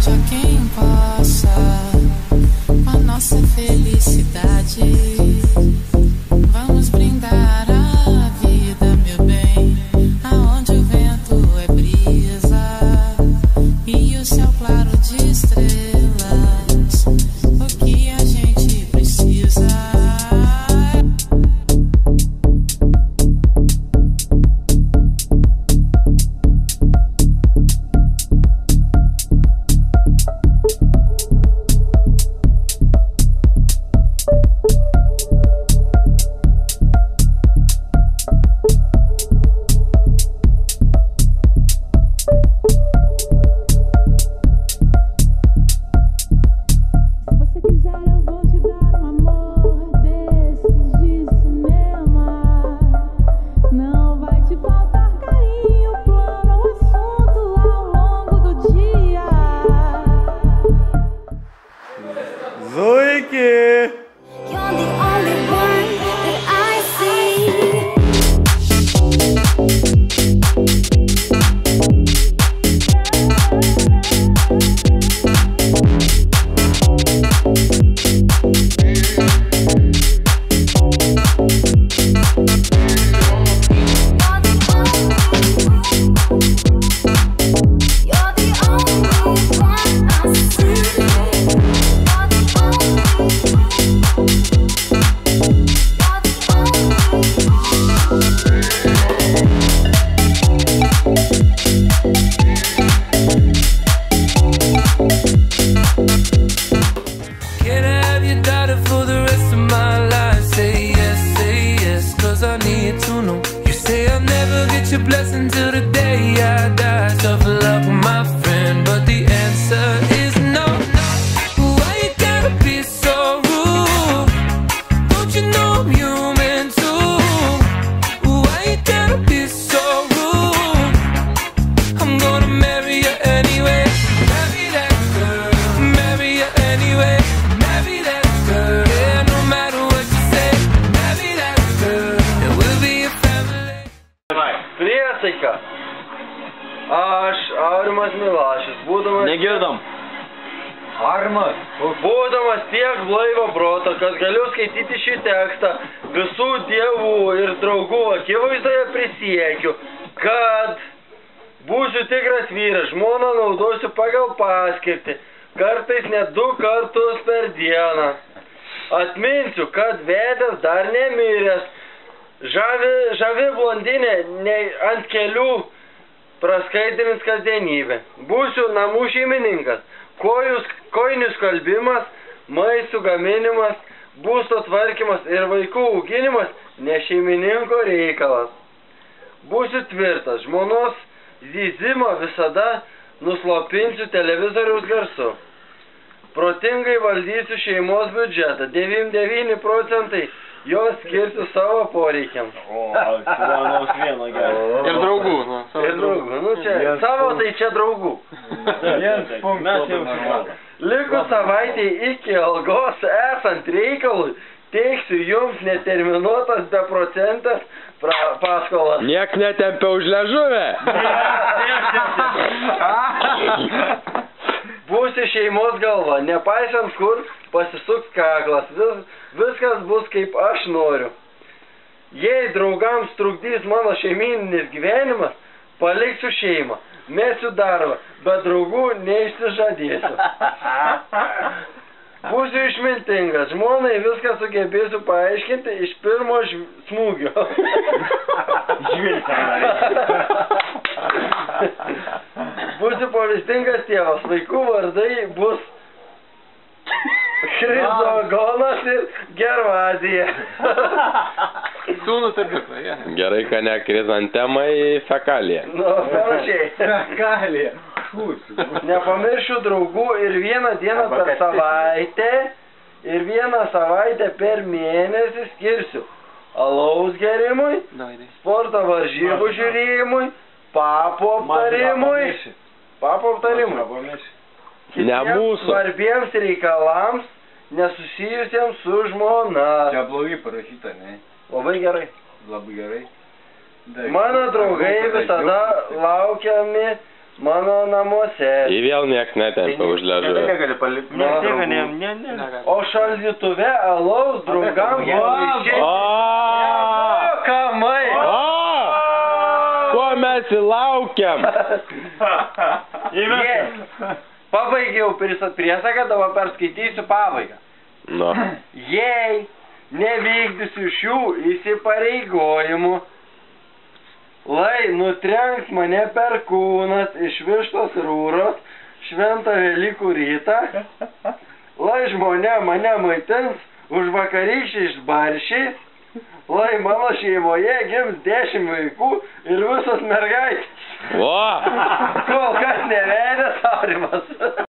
pede a quem possa com a nossa felicidade. Vamos brindar a vida, meu bem, aonde o vento é brisa e o céu claro de estrelas. O que a gente precisa. Blessing till the day I die. Tough luck, my friend, but the answer is no. Why you gotta be so rude? Don't you know I'm human too? Why you gotta be so rude? I'm gonna marry you anyway. Marry that girl, marry you anyway. Marry that girl, yeah, no matter what you say. Marry that girl, it will be a family. Priesaika. Aš, Aurimas Milašius, būdamas... Negirdom. Aurimas. Būdamas tiek blaivo proto, kad galiu skaityti šį tekstą, visų dievų ir draugų akivaizdoje prisiekiu, kad būsiu tikras vyras, žmoną naudosiu pagal paskirtį, kartais net 2 kartus per dieną. Atminsiu, kad vedęs dar nemiręs, žavi blondinė ant kelių praskaidrins kasdienybę. Būsiu namų šeimininkas, kojinių skalbimas, maisto gaminimas, būsto tvarkymas ir vaikų auginimas ne šeimininko reikalas. Būsiu tvirtas, žmonos zyzimą visada nuslopinsiu televizoriaus garsu. Protingai valdysiu šeimos biudžetą, 99 procentai jos skirsiu savo poreikiams. Ir draugų. Ir draugų. Nu čia, savo tai čia draugų. Likus savaitėj iki algos esant reikalui, teiksiu jums neterminuotas beprocentės paskolas. Nieks netempia už liežuvę. Būsiu šeimos galva, nepaisant kur pasisuks kaklas, viskas bus kaip aš noriu. Jei draugams trukdys mano šeimyninis gyvenimas, paliksiu šeimą, mesiu darbą, bet draugų neišsižadėsiu. Būsiu išmintingas, žmonai viską sugebėsiu paaiškinti iš pirmo smūgio. Būsiu pavyzdingas tėvas, vaikų vardai bus Chryzogonas ir Gervazija. Sūnus ir dukra, ja. Gerai, kad ne krizantemai fekalija. Nu, panašiai. Fekalija. Nepamiršiu draugų ir 1 dieną per savaitę ir 1 savaitę per mėnesį skirsiu alaus gerimui, sporto varžybų žiūrėjimui, papų aptarimui. Kitiems svarbiems reikalams nesusijusiems su žmona. Čia blogai parašyta, ne? Labai gerai. Labai gerai. Mano draugai visada laukiami mano namuose. Į vėl nieks netempia už Kada liežuvį. negali palikti. Ne. O šaldytuve alaus draugam vaišiai. O! Kamai. Ko mes įlaukiam? Pabaigiau priesaką, dabar perskaitysiu pabaigą. Nu. Jei nevykdysiu šių įsipareigojimų, lai nutrenks mane per kūnas iš vištos rūros šventą Velykų rytą, lai žmonė mane maitins už vakarykščiais baršiais, lai mano šeimoje gims 10 vaikų ir visos mergaitės. O! Kol kas nevedęs Aurimas.